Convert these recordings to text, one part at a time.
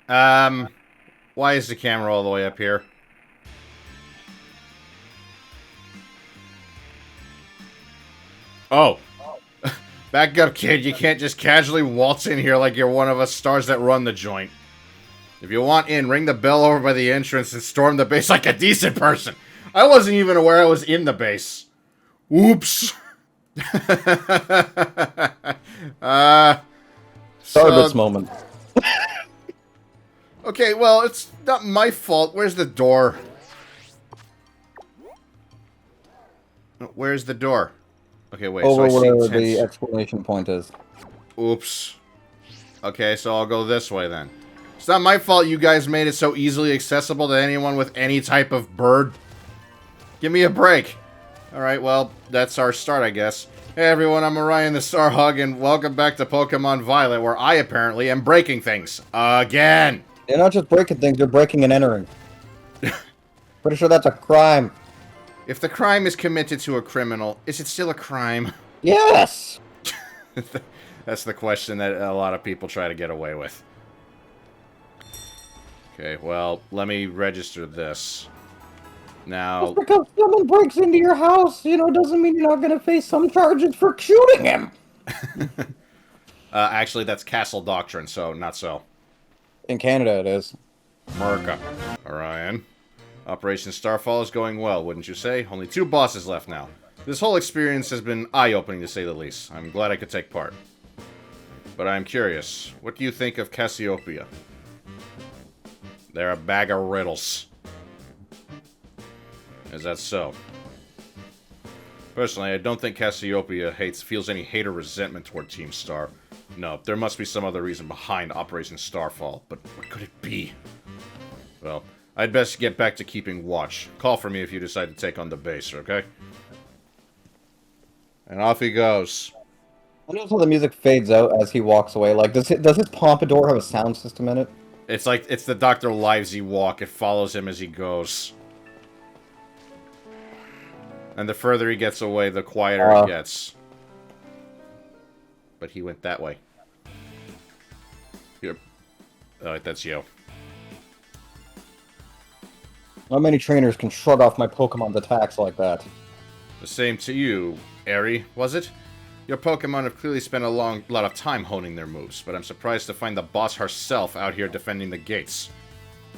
Why is the camera all the way up here? Oh. Back up, kid. You can't just casually waltz in here like you're one of us stars that run the joint. If you want in, ring the bell over by the entrance and storm the base like a decent person. I wasn't even aware I was in the base. Oops. uh, Starbucks so... moment. Okay, well, it's not my fault. Where's the door? Where's the door? Okay, wait, so Over I see where the tense... exclamation point is. Oops. Okay, so I'll go this way then. It's not my fault you guys made it so easily accessible to anyone with any type of bird. Give me a break. Alright, well, that's our start, I guess. Hey everyone, I'm Orion the Starhug, and welcome back to Pokemon Violet, where I apparently am breaking things. Again! You're not just breaking things, you're breaking and entering. Pretty sure that's a crime. If the crime is committed to a criminal, is it still a crime? Yes! That's the question that a lot of people try to get away with. Okay, well, let me register this. Now... Just because someone breaks into your house, doesn't mean you're not gonna face some charges for shooting him! Actually, that's Castle Doctrine, so not so. In Canada, it is. America. Orion. Operation Starfall is going well, wouldn't you say? Only 2 bosses left now. This whole experience has been eye-opening, to say the least. I'm glad I could take part. But I'm curious. What do you think of Cassiopeia? They're a bag of riddles. Is that so? Personally, I don't think Cassiopeia feels any hate or resentment toward Team Star. No, there must be some other reason behind Operation Starfall, but what could it be? Well, I'd best get back to keeping watch. Call for me if you decide to take on the base, okay? And off he goes. I notice how the music fades out as he walks away. Like, does his pompadour have a sound system in it? It's like, it's the Dr. Livesey walk. It follows him as he goes. And the further he gets away, the quieter it gets. But he went that way. Here. Alright, that's you. Not many trainers can shrug off my Pokemon's attacks like that. The same to you, Eri, was it? Your Pokemon have clearly spent a lot of time honing their moves, but I'm surprised to find the boss herself out here defending the gates.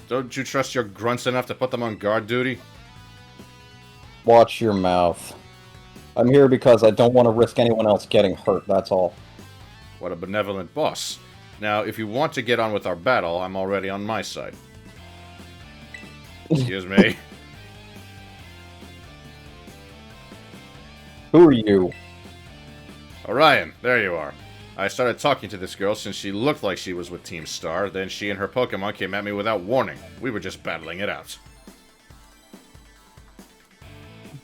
Don't you trust your grunts enough to put them on guard duty? Watch your mouth. I'm here because I don't want to risk anyone else getting hurt, that's all. What a benevolent boss. Now, if you want to get on with our battle, I'm already on my side. Excuse me. Who are you? Orion, there you are. I started talking to this girl since she looked like she was with Team Star, then she and her Pokemon came at me without warning. We were just battling it out.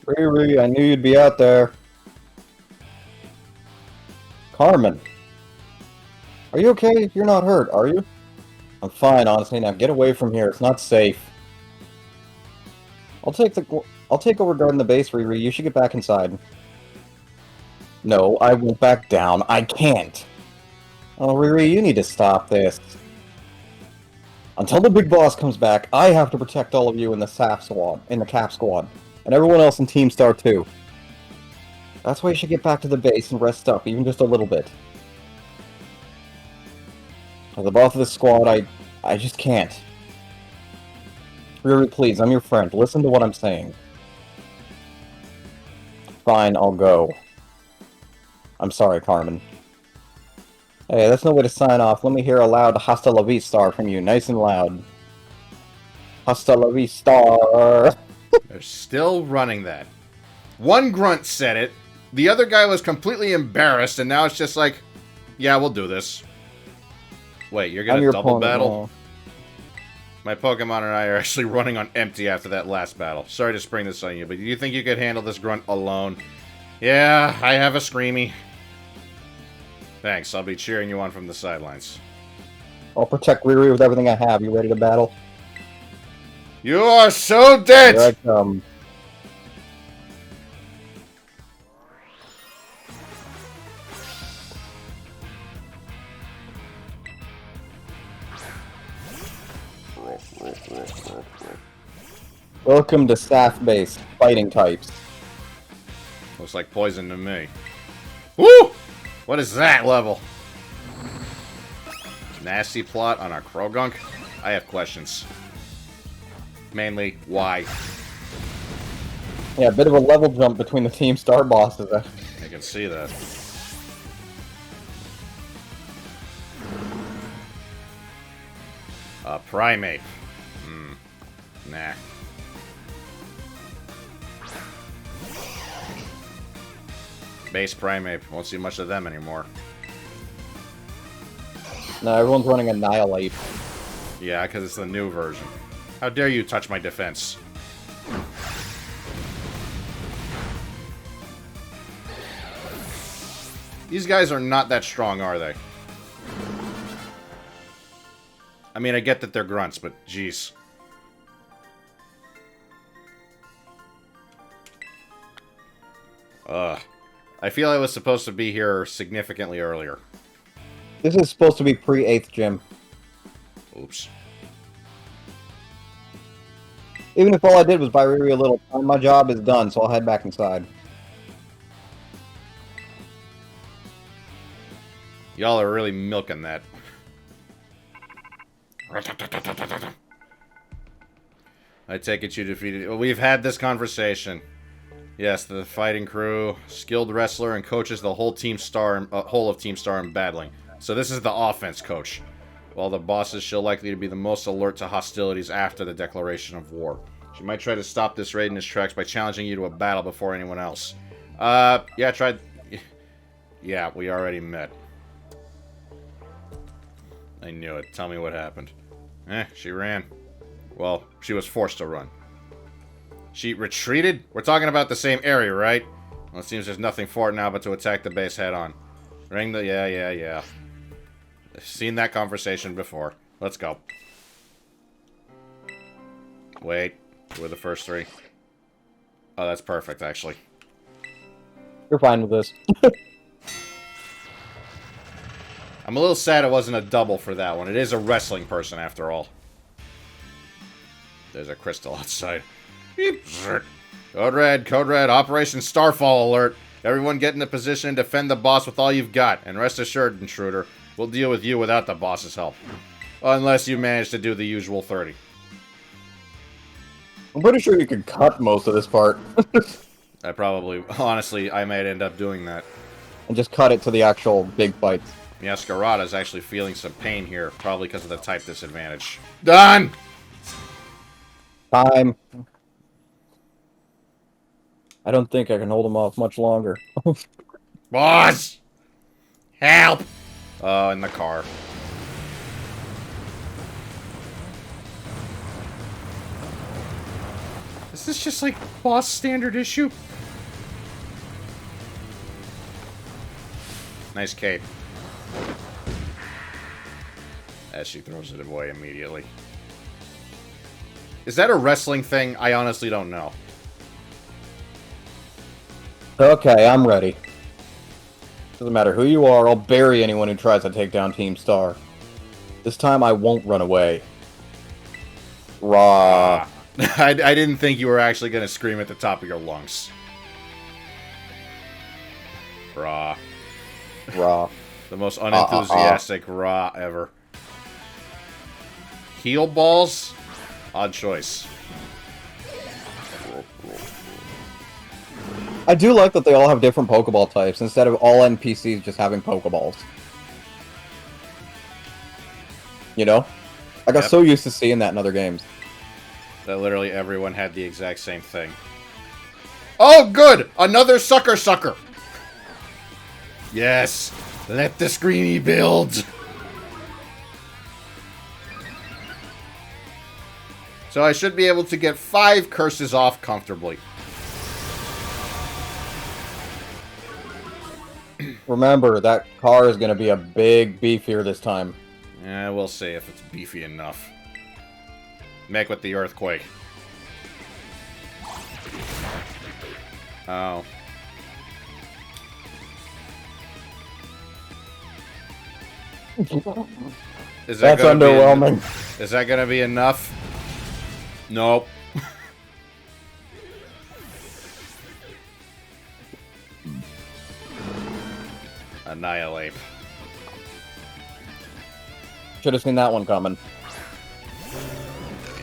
Riri, I knew you'd be out there. Carmen. Are you okay? You're not hurt, are you? I'm fine, honestly. Now get away from here. It's not safe. I'll take over guarding the base, Riri. You should get back inside. No, I won't back down. I can't. Oh, Riri, you need to stop this. Until the big boss comes back, I have to protect all of you in the SAF squad, Cap squad, and everyone else in Team Star too. That's why you should get back to the base and rest up, even just a little bit. As the boss of this squad, I just can't. Riri, please, I'm your friend. Listen to what I'm saying. Fine, I'll go. I'm sorry, Carmen. Hey, that's no way to sign off. Let me hear a loud Hasta la Vista from you, nice and loud. Hasta la Vista. They're still running that. One grunt said it, the other guy was completely embarrassed, and now it's just like, yeah, we'll do this. Wait, you're gonna double battle? My Pokemon and I are actually running on empty after that last battle. Sorry to spring this on you, but do you think you could handle this grunt alone? Yeah, I have a Screamy. Thanks, I'll be cheering you on from the sidelines. I'll protect Riri with everything I have. You ready to battle? You are so dead! Here I come. Welcome to staff-based fighting types. Looks like poison to me. Woo! What is that level? Nasty plot on our Krogunk? I have questions. Mainly, why? Yeah, a bit of a level jump between the Team Star bosses. I can see that. Primate. Nah. Base Primate. Won't see much of them anymore. No, everyone's running Annihilate. Yeah, because it's the new version. How dare you touch my defense? These guys are not that strong, are they? I mean, I get that they're grunts, but jeez. I feel I was supposed to be here significantly earlier. This is supposed to be pre-8th gym. Oops. Even if all I did was buy Riri a little time, my job is done, so I'll head back inside. Y'all are really milking that. I take it you defeated... Well, we've had this conversation. Yes, the fighting crew, skilled wrestler, and coaches the whole Team Star, whole of Team Star in battling. So this is the offense coach. While the boss is still likely to be the most alert to hostilities after the declaration of war. She might try to stop this raid in its tracks by challenging you to a battle before anyone else. Yeah, tried... Yeah, we already met. I knew it. Tell me what happened. She ran. Well, she was forced to run. She retreated? We're talking about the same area, right? Well, it seems there's nothing for it now but to attack the base head-on. Ring the... Yeah. I've seen that conversation before. Let's go. Wait. We're the first three. Oh, that's perfect, actually. You're fine with this. I'm a little sad it wasn't a double for that one. It is a wrestling person, after all. There's a crystal outside. Beep. Code Red, Operation Starfall alert. Everyone get into position and defend the boss with all you've got. And rest assured, intruder, we'll deal with you without the boss's help. Unless you manage to do the usual 30. I'm pretty sure you could cut most of this part. Honestly, I might end up doing that. And just cut it to the actual big fights. Masquerada's actually feeling some pain here, probably because of the type disadvantage. Done! Time. I don't think I can hold him off much longer. Boss! Help! In the car. Is this just like boss standard issue? Nice cape. As she throws it away immediately. Is that a wrestling thing? I honestly don't know. Okay, I'm ready. Doesn't matter who you are, I'll bury anyone who tries to take down Team Star. This time I won't run away. Raw. I didn't think you were actually going to scream at the top of your lungs. Raw. Raw. The most unenthusiastic raw ever. Heal balls? Odd choice. I do like that they all have different Pokeball types, instead of all NPCs just having Pokeballs. You know? I got so used to seeing that in other games. That literally everyone had the exact same thing. Oh, good! Another sucker! Yes! Let the screeny build! So I should be able to get 5 curses off comfortably. Remember, that car is going to be a big beefier this time. Yeah, we'll see if it's beefy enough. Make with the earthquake. Oh. That's underwhelming. Is that gonna be enough? Nope. Annihilate. Should have seen that one coming.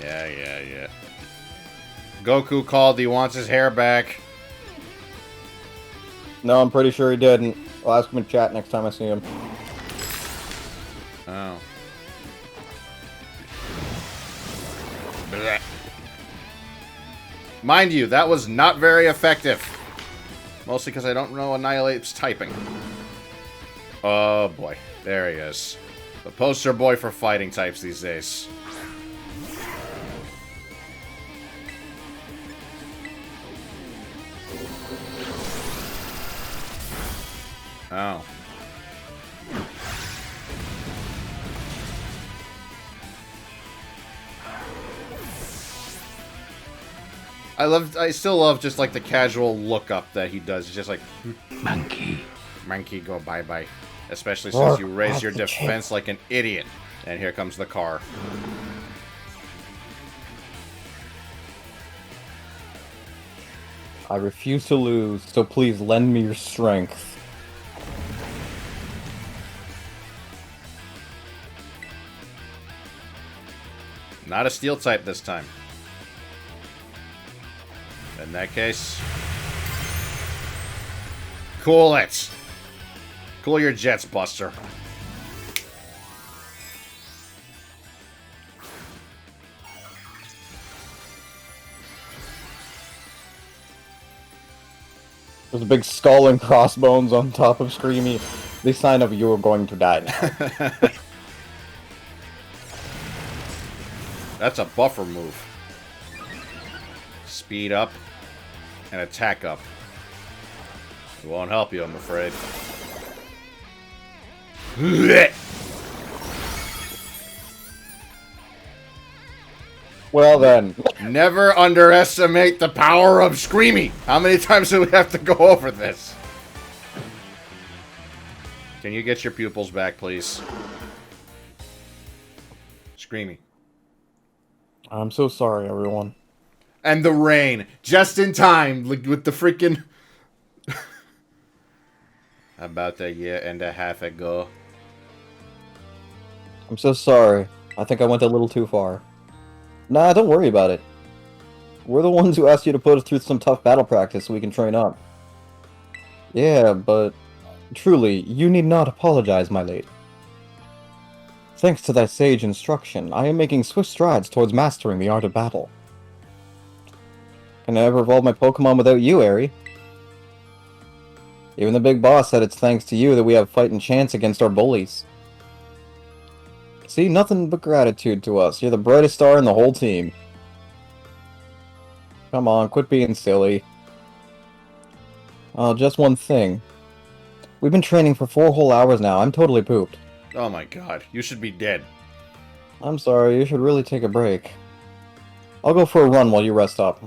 Yeah. Goku called he wants his hair back. No, I'm pretty sure he didn't. I'll ask him in chat next time I see him. Oh. Blech. Mind you, that was not very effective. Mostly because I don't know Annihilate's typing. Oh boy. There he is. The poster boy for fighting types these days. Oh. I still love just like the casual look up that he does. It's just like Monkey go bye-bye. Especially since you raise your defense like an idiot. And here comes the car. I refuse to lose, so please lend me your strength. Not a steel type this time. In that case... Cool it! Cool your jets, Buster. There's a big skull and crossbones on top of Screamy. The sign of you are going to die now. That's a buffer move. Speed up and attack up. It won't help you, I'm afraid. Well then. Never underestimate the power of Screamy. How many times do we have to go over this? Can you get your pupils back, please? Screamy. I'm so sorry, everyone. And the rain. Just in time. With the freaking... About a year and a half ago. I'm so sorry. I think I went a little too far. Nah, don't worry about it. We're the ones who asked you to put us through some tough battle practice so we can train up. Yeah, but... Truly, you need not apologize, my lady. Thanks to thy sage instruction, I am making swift strides towards mastering the art of battle. Can I ever evolve my Pokemon without you, Aerie? Even the big boss said it's thanks to you that we have fighting chance against our bullies. See, nothing but gratitude to us. You're the brightest star in the whole team. Come on, quit being silly. Just one thing. We've been training for 4 whole hours now. I'm totally pooped. Oh my god, you should be dead. I'm sorry, you should really take a break. I'll go for a run while you rest up.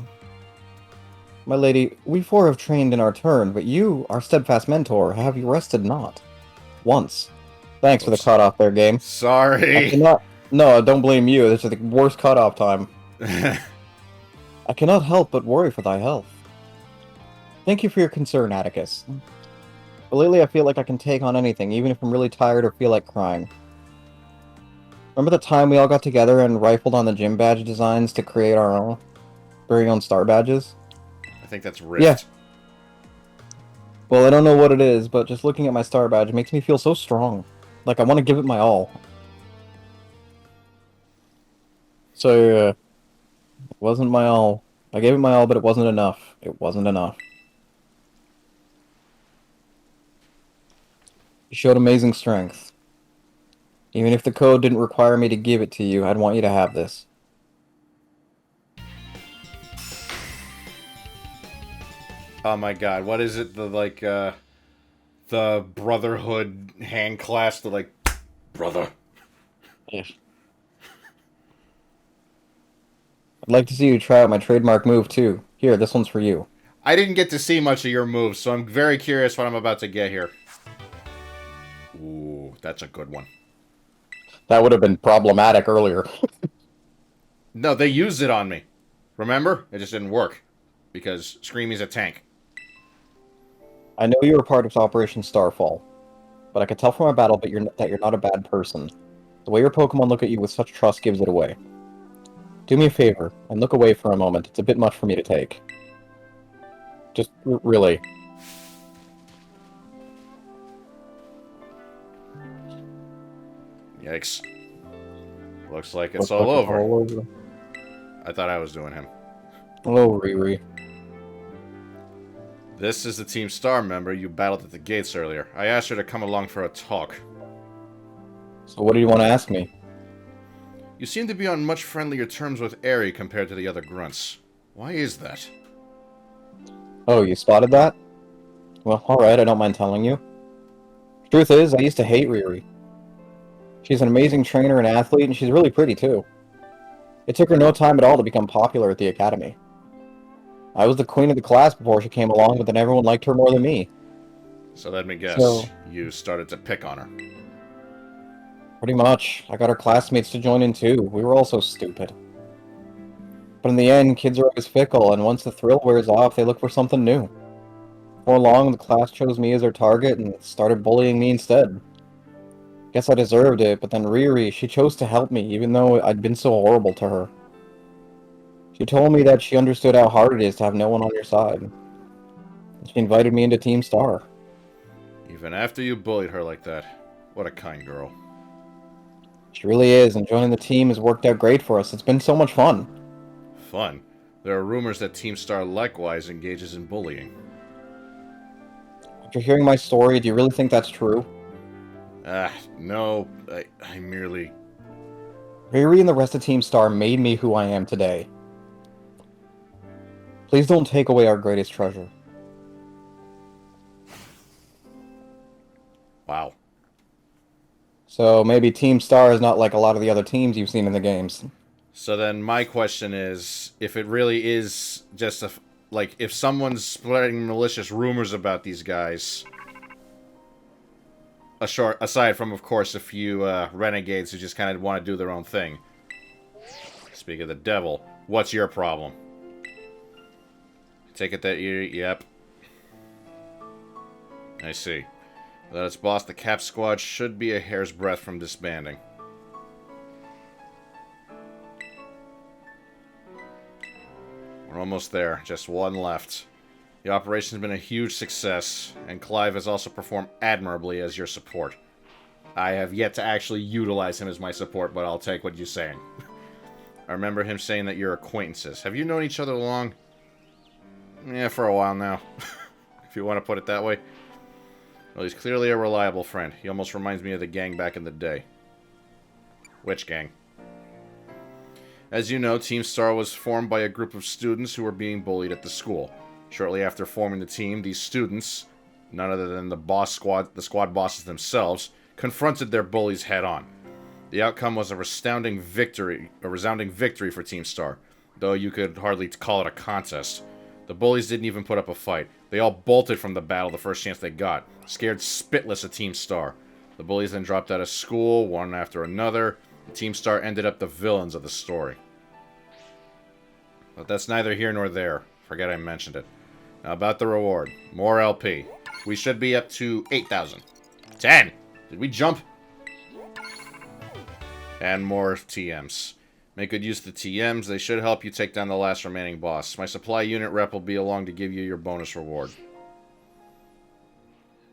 My lady, we 4 have trained in our turn, but you, our steadfast mentor, have you rested not. Once. Thanks for the cutoff there, game. Sorry. No, don't blame you. This is the worst cutoff time. I cannot help but worry for thy health. Thank you for your concern, Atticus. But lately I feel like I can take on anything, even if I'm really tired or feel like crying. Remember the time we all got together and rifled on the gym badge designs to create our very own star badges? I think that's Rift. Yeah. Well, I don't know what it is, but just looking at my star badge makes me feel so strong. Like I want to give it my all. So, it wasn't my all. I gave it my all, but it wasn't enough. It wasn't enough. You showed amazing strength. Even if the code didn't require me to give it to you, I'd want you to have this. Oh my god, what is it? The Brotherhood hand clasp, brother. Yes. I'd like to see you try out my trademark move, too. Here, this one's for you. I didn't get to see much of your moves, so I'm very curious what I'm about to get here. Ooh, that's a good one. That would have been problematic earlier. No, they used it on me. Remember? It just didn't work. Because Screamy's a tank. I know you were part of Operation Starfall, but I could tell from our battle that you're not a bad person. The way your Pokemon look at you with such trust gives it away. Do me a favor, and look away for a moment. It's a bit much for me to take. Just, really. Yikes. Looks like it's all over. I thought I was doing him. Hello, Riri. This is the Team Star member you battled at the gates earlier. I asked her to come along for a talk. So what do you want to ask me? You seem to be on much friendlier terms with Eri compared to the other grunts. Why is that? Oh, you spotted that? Well, alright, I don't mind telling you. Truth is, I used to hate Riri. She's an amazing trainer and athlete, and she's really pretty, too. It took her no time at all to become popular at the academy. I was the queen of the class before she came along, but then everyone liked her more than me. So let me guess, you started to pick on her. Pretty much. I got our classmates to join in too. We were all so stupid. But in the end, kids are always fickle, and once the thrill wears off, they look for something new. Before long, the class chose me as their target and started bullying me instead. Guess I deserved it, but then Riri, she chose to help me, even though I'd been so horrible to her. She told me that she understood how hard it is to have no one on your side. She invited me into Team Star. Even after you bullied her like that, what a kind girl. She really is, and joining the team has worked out great for us. It's been so much fun. Fun? There are rumors that Team Star likewise engages in bullying. After hearing my story, do you really think that's true? No. I merely... Riri and the rest of Team Star made me who I am today. Please don't take away our greatest treasure. Wow. So maybe Team Star is not like a lot of the other teams you've seen in the games. So then my question is, if it really is just like, if someone's spreading malicious rumors about these guys, aside from, of course, a few renegades who just kind of want to do their own thing. Speak of the devil, what's your problem? Take it that you... Yep. I see. Without its boss, the Cap Squad should be a hair's breadth from disbanding. We're almost there. Just one left. The operation's been a huge success, and Clive has also performed admirably as your support. I have yet to actually utilize him as my support, but I'll take what you're saying. I remember him saying that you're acquaintances. Have you known each other long? Yeah, for a while now. If you want to put it that way. Well, he's clearly a reliable friend. He almost reminds me of the gang back in the day. Which gang? As you know, Team Star was formed by a group of students who were being bullied at the school. Shortly after forming the team, these students, none other than the squad bosses themselves, confronted their bullies head-on. The outcome was a resounding victory for Team Star, though you could hardly call it a contest. The bullies didn't even put up a fight. They all bolted from the battle the first chance they got, scared spitless of Team Star. The bullies then dropped out of school, one after another. Team Star ended up the villains of the story. But that's neither here nor there. Forget I mentioned it. Now about the reward. More LP. We should be up to 8,000. 10! Did we jump? And more TMs. Make good use of the TMs. They should help you take down the last remaining boss. My supply unit rep will be along to give you your bonus reward.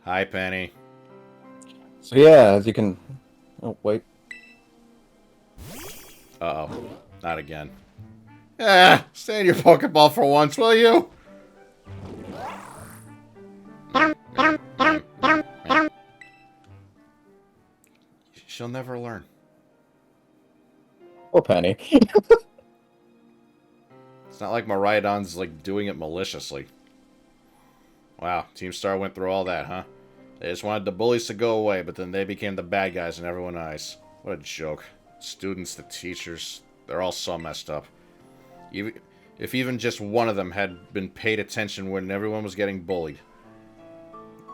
Hi, Penny. So yeah, as you can... Oh, wait. Uh-oh. Not again. Stay in your Pokeball for once, will you? She'll never learn. Poor Penny. It's not like Miraidon's, like, doing it maliciously. Wow, Team Star went through all that, huh? They just wanted the bullies to go away, but then they became the bad guys in everyone's eyes. What a joke. Students, the teachers, they're all so messed up. If even just one of them had been paid attention when everyone was getting bullied,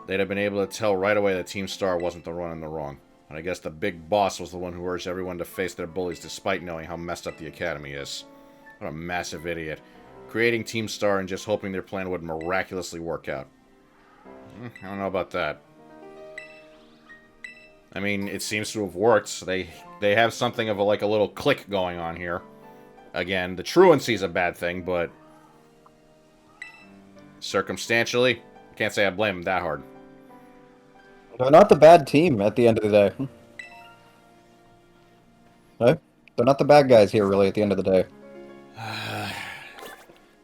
they'd have been able to tell right away that Team Star wasn't the one in the wrong. And I guess the big boss was the one who urged everyone to face their bullies despite knowing how messed up the academy is. What a massive idiot. Creating Team Star and just hoping their plan would miraculously work out. I don't know about that. I mean, it seems to have worked. They have something of a little click going on here. Again, the truancy is a bad thing, but circumstantially, can't say I blame them that hard. They're not the bad team at the end of the day. No? They're not the bad guys here, really, at the end of the day.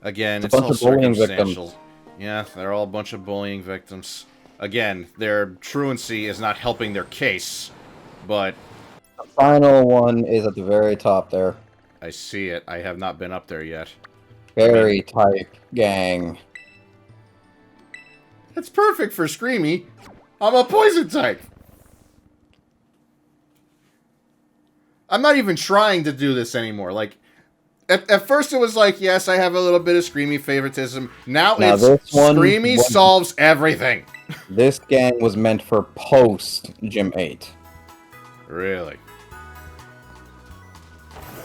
Again, it's all circumstantial. Yeah, they're all a bunch of bullying victims. Again, their truancy is not helping their case, but... The final one is at the very top there. I see it. I have not been up there yet. Fairy type gang. It's perfect for Screamy. I'm a poison type. I'm not even trying to do this anymore. Like, at first it was like, yes, I have a little bit of Screamy favoritism. Now it's Screamy solves everything. This gang was meant for post Gym 8. Really?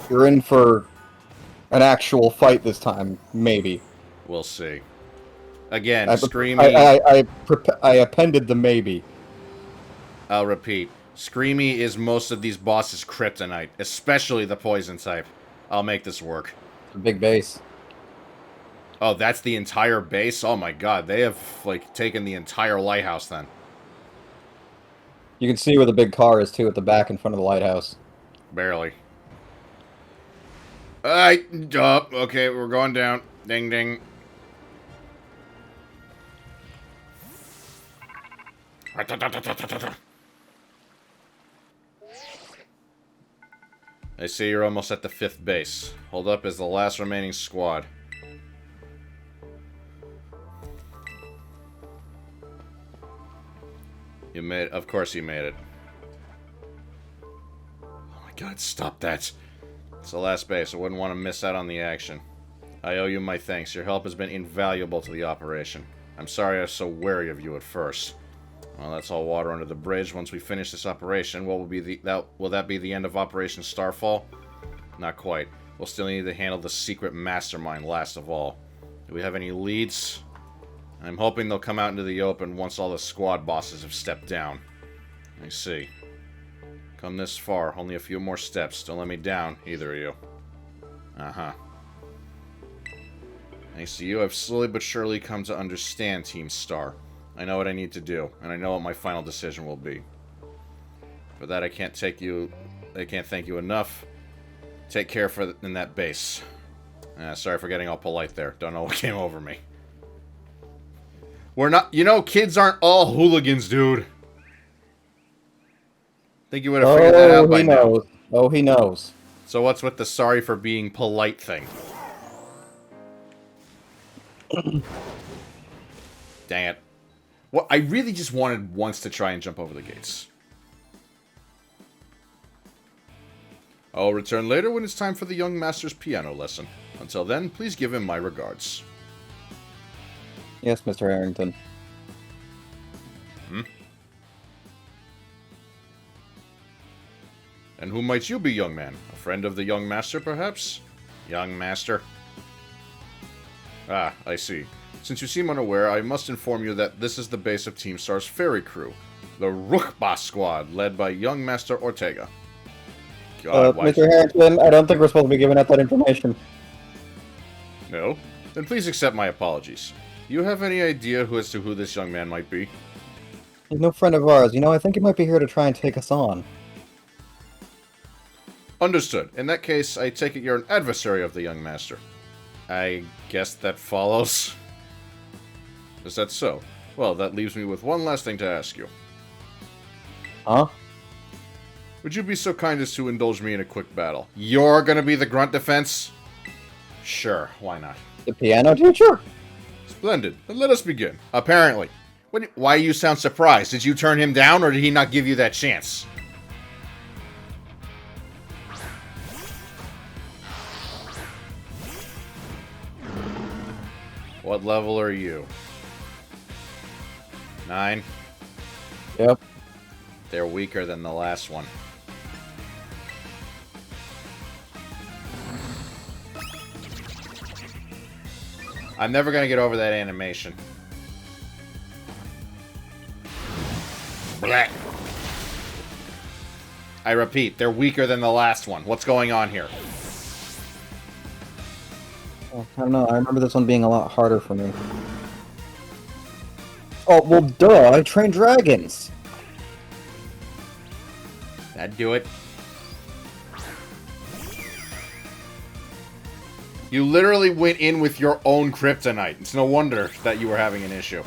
You're in for an actual fight this time, maybe. We'll see. Again, Screamy... I appended the maybe. I'll repeat. Screamy is most of these bosses' kryptonite, especially the poison type. I'll make this work. Big base. Oh, that's the entire base? Oh my god, they have, taken the entire lighthouse then. You can see where the big car is, too, at the back in front of the lighthouse. Barely. Okay, we're going down. Ding, ding. I see you're almost at the 5th base. Hold up as the last remaining squad. You made... Of course you made it. Oh my god, stop that. It's the last base. I wouldn't want to miss out on the action. I owe you my thanks. Your help has been invaluable to the operation. I'm sorry I was so wary of you at first. Well, that's all water under the bridge. Once we finish this operation, what will be will that be the end of Operation Starfall? Not quite. We'll still need to handle the secret mastermind last of all. Do we have any leads? I'm hoping they'll come out into the open once all the squad bosses have stepped down. I see. Come this far, only a few more steps. Don't let me down, either of you. Uh-huh. Thanks to you, I've slowly but surely come to understand Team Star. I know what I need to do, and I know what my final decision will be. For that, I can't thank you enough. Take care in that base. Sorry for getting all polite there. Don't know what came over me. We're not... You know, kids aren't all hooligans, dude. Think you would have figured that out by now. Oh, he knows. So what's with the sorry for being polite thing? Dang it. Well, I really just wanted once to try and jump over the gates. I'll return later when it's time for the young master's piano lesson. Until then, please give him my regards. Yes, Mr. Harrington. And who might you be, young man? A friend of the young master, perhaps? Young master? Ah, I see. Since you seem unaware, I must inform you that this is the base of Team Star's ferry crew. The Rookba Squad, led by young Master Ortega. God, Mr. Harrington, I don't think we're supposed to be giving out that information. No? Then please accept my apologies. Do you have any idea as to who this young man might be? He's no friend of ours. You know, I think he might be here to try and take us on. Understood. In that case, I take it you're an adversary of the young master. I guess that follows. Is that so? Well, that leaves me with one last thing to ask you. Huh? Would you be so kind as to indulge me in a quick battle? You're gonna be the grunt defense? Sure, why not? The piano teacher? Splendid. Then let us begin. Apparently. Why you sound surprised? Did you turn him down, or did he not give you that chance? What level are you? 9? Yep. They're weaker than the last one. I'm never gonna get over that animation. Blech. I repeat, they're weaker than the last one. What's going on here? I don't know. I remember this one being a lot harder for me. Oh, well, duh. I train dragons. That'd do it. You literally went in with your own kryptonite. It's no wonder that you were having an issue.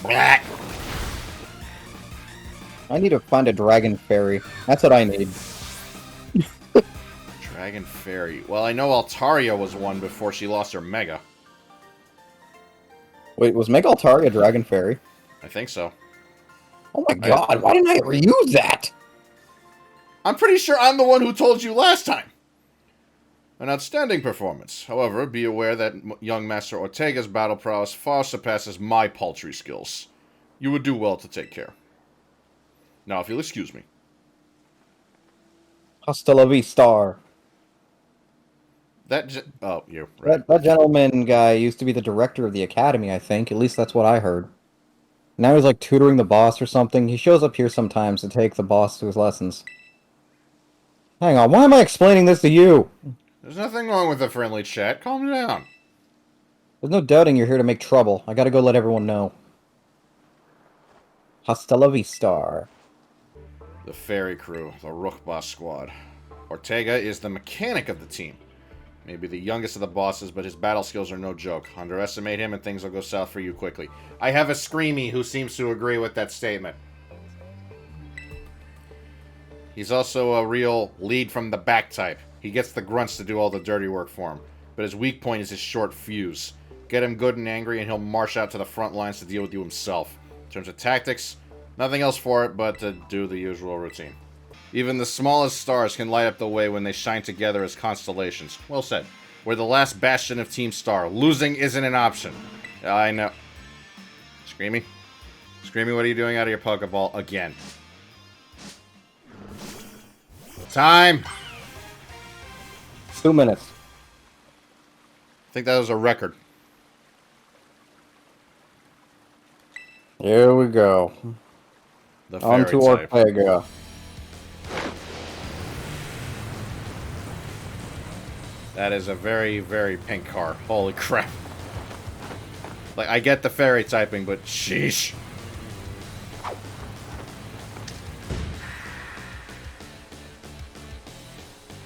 Black. I need to find a dragon fairy. That's what I need. Dragon Fairy. Well, I know Altaria was one before she lost her Mega. Wait, was Mega Altaria a dragon fairy? I think so. Oh my god, why didn't I ever use that? I'm pretty sure I'm the one who told you last time. An outstanding performance. However, be aware that young Master Ortega's battle prowess far surpasses my paltry skills. You would do well to take care. Now, if you'll excuse me. Hasta la vista. Oh, you. Right. That gentleman guy used to be the director of the academy, I think. At least that's what I heard. Now he's like tutoring the boss or something. He shows up here sometimes to take the boss to his lessons. Hang on, why am I explaining this to you? There's nothing wrong with a friendly chat. Calm down. There's no doubting you're here to make trouble. I gotta go let everyone know. Hasta la vista. The Fairy Crew, the Rook Boss Squad. Ortega is the mechanic of the team. Maybe the youngest of the bosses, but his battle skills are no joke. Underestimate him and things will go south for you quickly. I have a Screamy who seems to agree with that statement. He's also a real lead from the back type. He gets the grunts to do all the dirty work for him. But his weak point is his short fuse. Get him good and angry and he'll march out to the front lines to deal with you himself. In terms of tactics, nothing else for it but to do the usual routine. Even the smallest stars can light up the way when they shine together as constellations. Well said. We're the last bastion of Team Star. Losing isn't an option. I know. Screamy? Screamy, what are you doing out of your Pokeball again? Time! 2 minutes. I think that was a record. Here we go. The On to Ortega. That is a very, very pink car. Holy crap. Like, I get the fairy typing, but sheesh.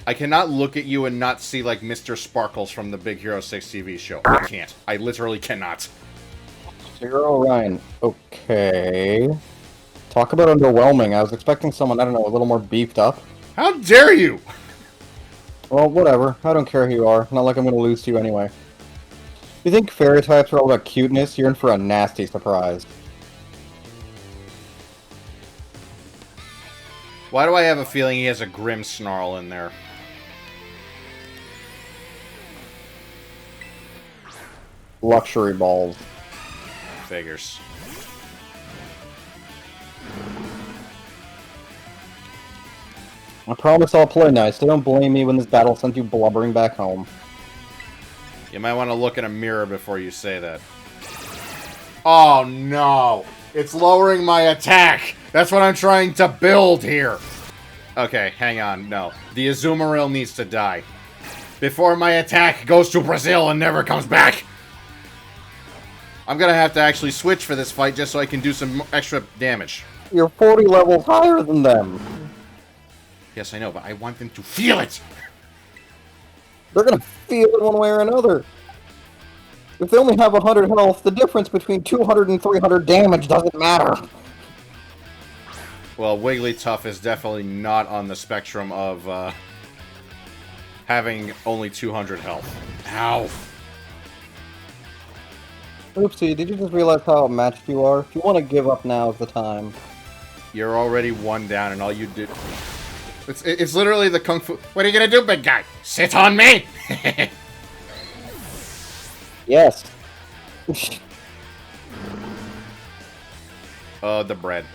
I cannot look at you and not see, like, Mr. Sparkles from the Big Hero 6 TV show. I can't. I literally cannot. Zero Ryan. Okay. Talk about underwhelming. I was expecting someone, I don't know, a little more beefed up. How dare you! Well, whatever. I don't care who you are. Not like I'm going to lose to you anyway. You think fairy types are all about cuteness? You're in for a nasty surprise. Why do I have a feeling he has a grim snarl in there? Luxury balls. Figures. I promise I'll play nice, so don't blame me when this battle sends you blubbering back home. You might want to look in a mirror before you say that. Oh no! It's lowering my attack! That's what I'm trying to build here! Okay, hang on, no. The Azumarill needs to die. Before my attack goes to Brazil and never comes back! I'm gonna have to actually switch for this fight just so I can do some extra damage. You're 40 levels higher than them! Yes, I know, but I want them to feel it! They're gonna feel it one way or another. If they only have 100 health, the difference between 200 and 300 damage doesn't matter. Well, Wigglytuff is definitely not on the spectrum of, having only 200 health. Ow! Oopsie, did you just realize how matched you are? If you want to give up, now is the time. You're already one down, and all you did... It's literally the Kung Fu... What are you gonna do, big guy? Sit on me? Yes. The bread.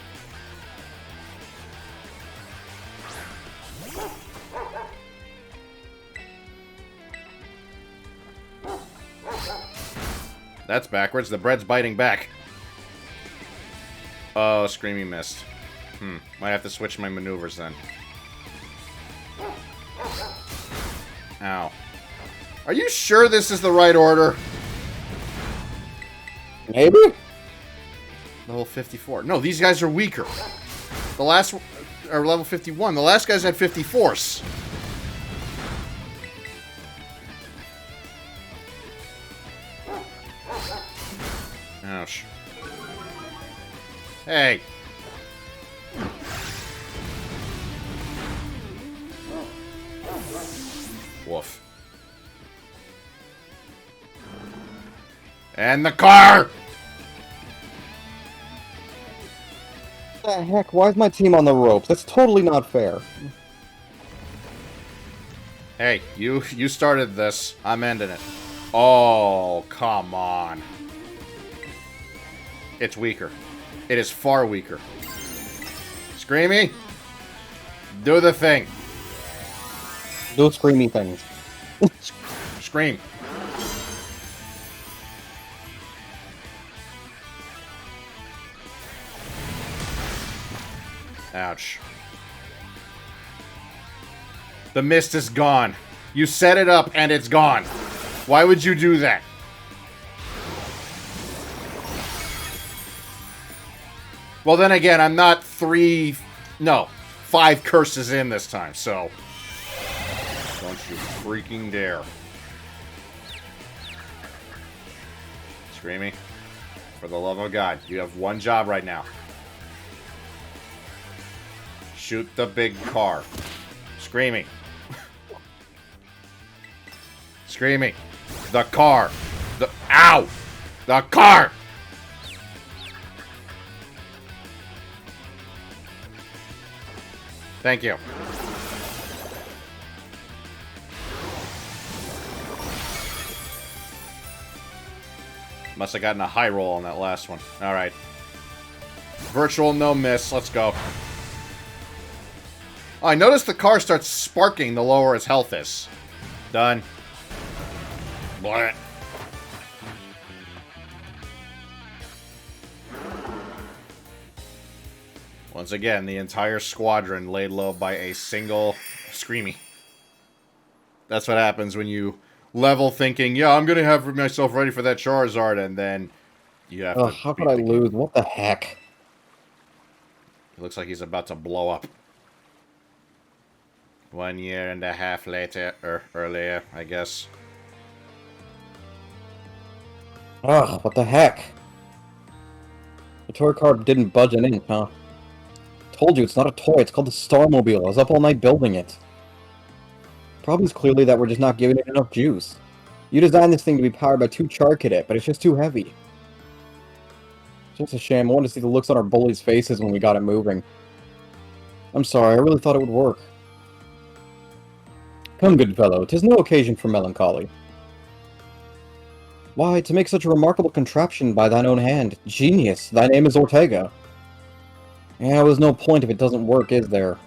That's backwards. The bread's biting back. Oh, Screamy missed. Might have to switch my maneuvers then. Ow. Are you sure this is the right order? Maybe? Level 54. No, these guys are weaker. The last... Or level 51. The last guys had 50 force. Ouch. Hey. Woof. And the car! What the heck? Why is my team on the ropes? That's totally not fair. Hey, you started this. I'm ending it. Oh, come on. It's weaker. It is far weaker. Screamy, do the thing. Do screamy things. Scream. Ouch. The mist is gone. You set it up and it's gone. Why would you do that? Well, then again, I'm not 5 curses in this time, so... Don't you freaking dare. Screamy, for the love of God, you have one job right now. Shoot the big car. Screamy. Screamy. The car. Ow! The car! Thank you. Must have gotten a high roll on that last one. Alright. Virtual no miss. Let's go. Oh, I noticed the car starts sparking the lower its health is. Done. Blah. Once again, the entire squadron laid low by a single Screamy. That's what happens when you level thinking, yeah, I'm going to have myself ready for that Charizard, and then you have to... How could I lose? What the heck? It looks like he's about to blow up. 1 year and a half later, or earlier, I guess. Ugh, what the heck? The toy car didn't budge an inch, huh? Told you, it's not a toy, it's called the Starmobile. I was up all night building it. Problem is clearly that we're just not giving it enough juice. You designed this thing to be powered by 2 Charcadet, but it's just too heavy. It's just a shame. I wanted to see the looks on our bullies' faces when we got it moving. I'm sorry, I really thought it would work. Come, good fellow, 'tis no occasion for melancholy. Why, to make such a remarkable contraption by thine own hand. Genius, thy name is Ortega. Yeah, there's no point if it doesn't work, is there?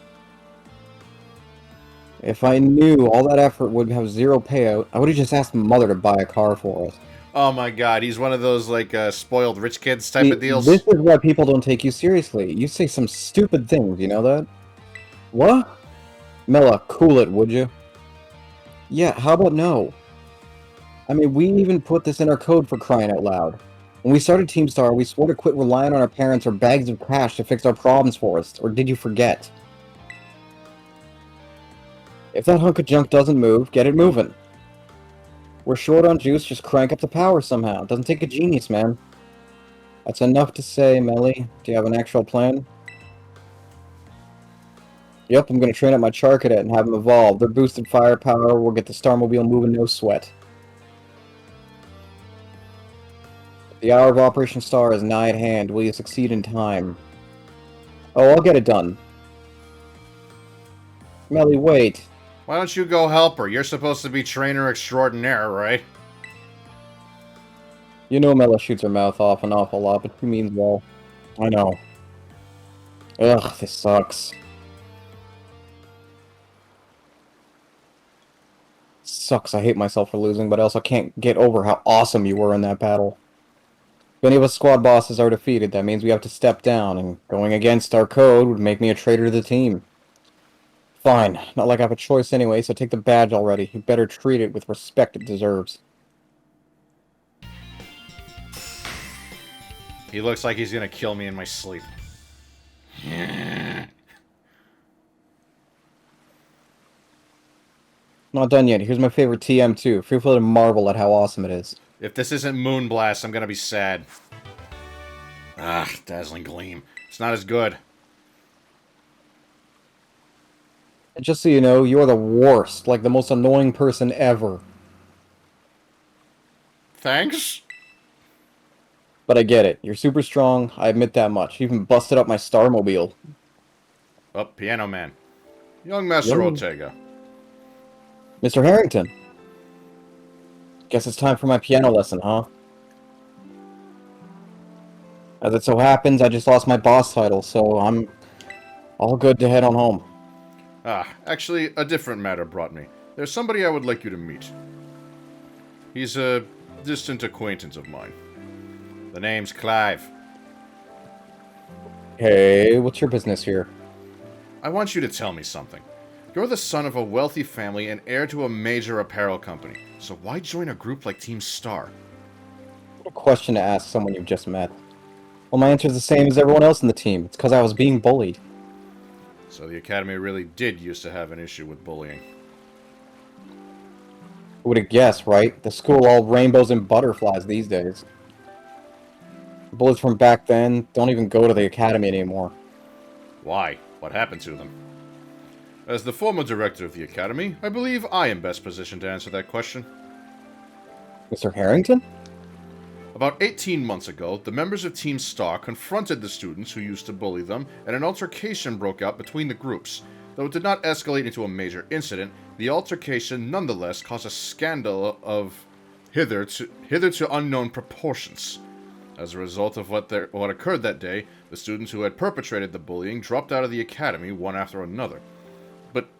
If I knew all that effort would have 0 payout, I would have just asked Mother to buy a car for us. Oh my god, he's one of those, like, spoiled rich kids type of deals. This is why people don't take you seriously. You say some stupid things, you know that? What? Mela, cool it, would you? Yeah, how about no? I mean, we even put this in our code for crying out loud. When we started Team Star, we swore to quit relying on our parents or bags of cash to fix our problems for us. Or did you forget? If that hunk of junk doesn't move, get it moving. We're short on juice, just crank up the power somehow. It doesn't take a genius, man. That's enough to say, Melly. Do you have an actual plan? Yep, I'm gonna train up my Charcadet and have them evolve. Their boosted firepower will get the Starmobile moving no sweat. The hour of Operation Star is nigh at hand. Will you succeed in time? Oh, I'll get it done. Melly, wait. Why don't you go help her? You're supposed to be trainer extraordinaire, right? You know Mela shoots her mouth off an awful lot, but she means well. I know. Ugh, this sucks. Sucks, I hate myself for losing, but I also can't get over how awesome you were in that battle. If any of us squad bosses are defeated, that means we have to step down, and going against our code would make me a traitor to the team. Fine, not like I have a choice anyway, so take the badge already. You better treat it with respect it deserves. He looks like he's gonna kill me in my sleep. Not done yet. Here's my favorite TM2. Feel free to marvel at how awesome it is. If this isn't Moonblast, I'm gonna be sad. Ah, Dazzling Gleam. It's not as good. And just so you know, you're the worst. Like the most annoying person ever. Thanks? But I get it. You're super strong. I admit that much. You even busted up my Starmobile. Oh, Piano Man. Young Master Ortega. Mr. Harrington. Guess it's time for my piano lesson, huh? As it so happens, I just lost my boss title, so I'm all good to head on home. Ah, actually, a different matter brought me. There's somebody I would like you to meet. He's a distant acquaintance of mine. The name's Clive. Hey, what's your business here? I want you to tell me something. You're the son of a wealthy family and heir to a major apparel company, so why join a group like Team Star? What a question to ask someone you've just met. Well, my answer's the same as everyone else in the team. It's because I was being bullied. So the Academy really did used to have an issue with bullying. Who would have guessed, right? The school all rainbows and butterflies these days. Bullies from back then don't even go to the academy anymore. Why? What happened to them? As the former director of the Academy, I believe I am best positioned to answer that question. Mr. Harrington? About 18 months ago, the members of Team Star confronted the students who used to bully them, and an altercation broke out between the groups. Though it did not escalate into a major incident, the altercation nonetheless caused a scandal of hitherto unknown proportions. As a result of what occurred that day, the students who had perpetrated the bullying dropped out of the Academy one after another.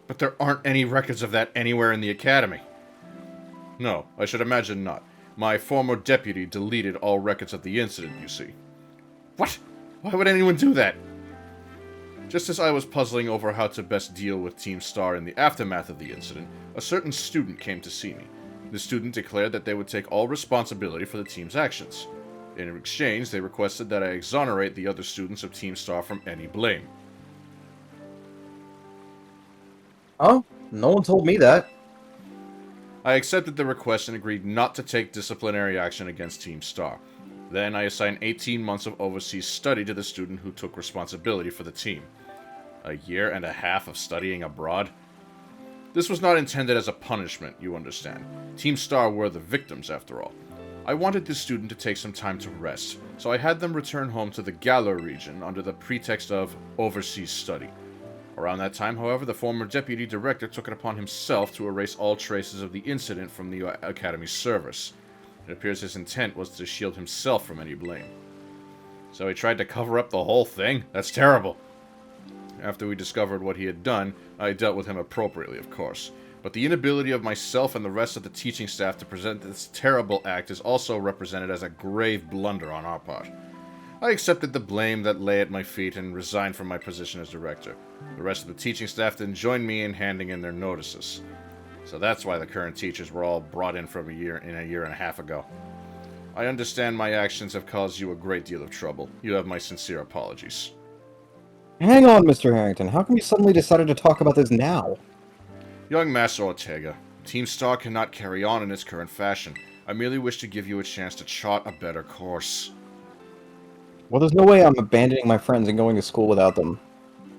But there aren't any records of that anywhere in the Academy. No, I should imagine not. My former deputy deleted all records of the incident, you see. What? Why would anyone do that? Just as I was puzzling over how to best deal with Team Star in the aftermath of the incident, a certain student came to see me. The student declared that they would take all responsibility for the team's actions. In exchange, they requested that I exonerate the other students of Team Star from any blame. Oh, no one told me that. I accepted the request and agreed not to take disciplinary action against Team Star. Then I assigned 18 months of overseas study to the student who took responsibility for the team. A year and a half of studying abroad? This was not intended as a punishment, you understand. Team Star were the victims, after all. I wanted this student to take some time to rest, so I had them return home to the Galar region under the pretext of overseas study. Around that time, however, the former deputy director took it upon himself to erase all traces of the incident from the Academy's servers. It appears his intent was to shield himself from any blame. So he tried to cover up the whole thing? That's terrible. After we discovered what he had done, I dealt with him appropriately, of course. But the inability of myself and the rest of the teaching staff to present this terrible act is also represented as a grave blunder on our part. I accepted the blame that lay at my feet and resigned from my position as director. The rest of the teaching staff then joined me in handing in their notices. So that's why the current teachers were all brought in from a year and a half ago. I understand my actions have caused you a great deal of trouble. You have my sincere apologies. Hang on, Mr. Harrington. How come you suddenly decided to talk about this now? Young Master Ortega, Team Star cannot carry on in its current fashion. I merely wish to give you a chance to chart a better course. Well, there's no way I'm abandoning my friends and going to school without them.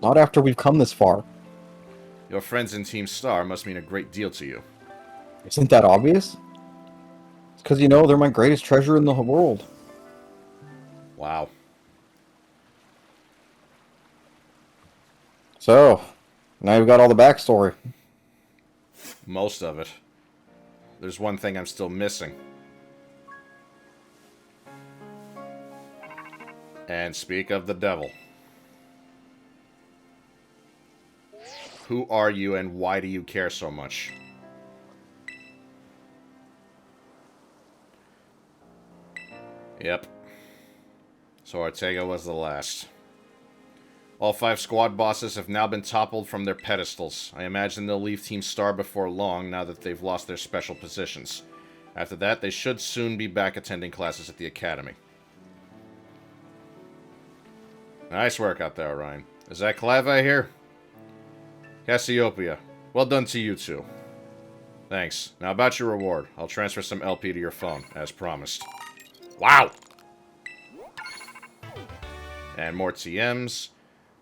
Not after we've come this far. Your friends in Team Star must mean a great deal to you. Isn't that obvious? It's because, you know, they're my greatest treasure in the world. Wow. So, now you've got all the backstory. Most of it. There's one thing I'm still missing. And speak of the devil. Who are you and why do you care so much? Yep. So Ortega was the last. All 5 squad bosses have now been toppled from their pedestals. I imagine they'll leave Team Star before long, now that they've lost their special positions. After that, they should soon be back attending classes at the academy. Nice work out there, Orion. Is that Clive I hear? Cassiopeia. Well done to you two. Thanks. Now about your reward. I'll transfer some LP to your phone, as promised. Wow! And more TMs.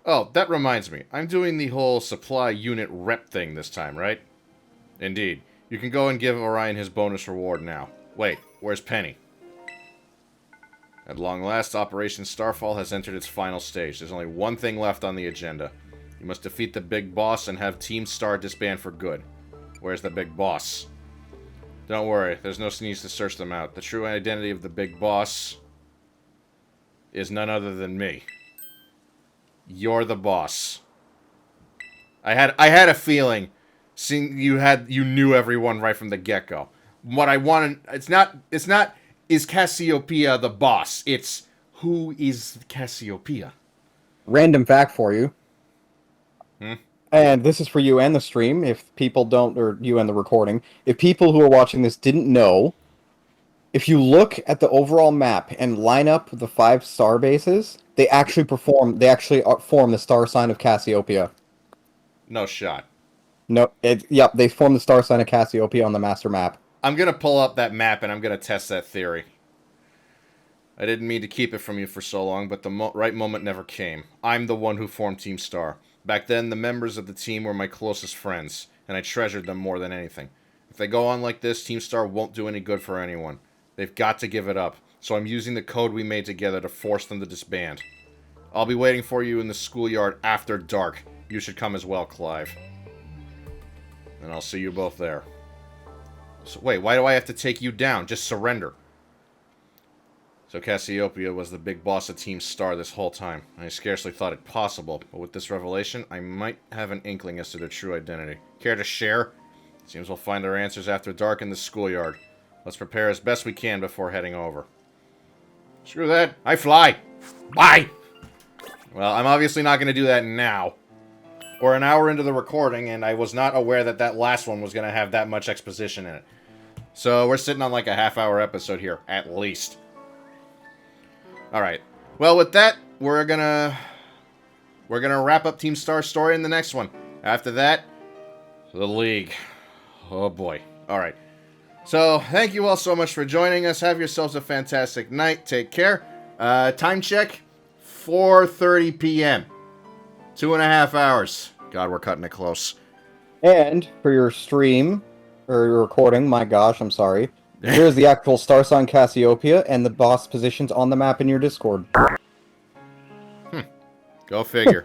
Oh, that reminds me. I'm doing the whole supply unit rep thing this time, right? Indeed. You can go and give Orion his bonus reward now. Wait, where's Penny? At long last, Operation Starfall has entered its final stage. There's only one thing left on the agenda. You must defeat the big boss and have Team Star disband for good. Where's the big boss? Don't worry, there's no need to search them out. The true identity of the big boss is none other than me. You're the boss. I had a feeling, seeing you knew everyone right from the get-go. What I wanted, it's not is Cassiopeia the boss? It's who is Cassiopeia? Random fact for you. And this is for you and the stream, if people don't, or you and the recording. If people who are watching this didn't know, if you look at the overall map and line up the 5 star bases, they actually form the star sign of Cassiopeia. No shot. No, yep, they form the star sign of Cassiopeia on the master map. I'm gonna pull up that map and I'm gonna test that theory. I didn't mean to keep it from you for so long, but the right moment never came. I'm the one who formed Team Star. Back then, the members of the team were my closest friends, and I treasured them more than anything. If they go on like this, Team Star won't do any good for anyone. They've got to give it up, so I'm using the code we made together to force them to disband. I'll be waiting for you in the schoolyard after dark. You should come as well, Clive. And I'll see you both there. So, wait, why do I have to take you down? Just surrender. So Cassiopeia was the big boss of Team Star this whole time. I scarcely thought it possible, but with this revelation, I might have an inkling as to their true identity. Care to share? Seems we'll find our answers after dark in the schoolyard. Let's prepare as best we can before heading over. Screw that. I fly. Bye! Well, I'm obviously not going to do that now. We're an hour into the recording, and I was not aware that that last one was going to have that much exposition in it. So we're sitting on like a half-hour episode here, at least. Alright. Well, with that, we're gonna wrap up Team Star's story in the next one. After that, the League. Oh boy. Alright. So, thank you all so much for joining us. Have yourselves a fantastic night. Take care. Time check, 4:30 p.m. 2.5 hours. God, we're cutting it close. And for your stream, or your recording, my gosh, I'm sorry. Here's the actual star sign Cassiopeia and the boss positions on the map in your Discord. Go figure.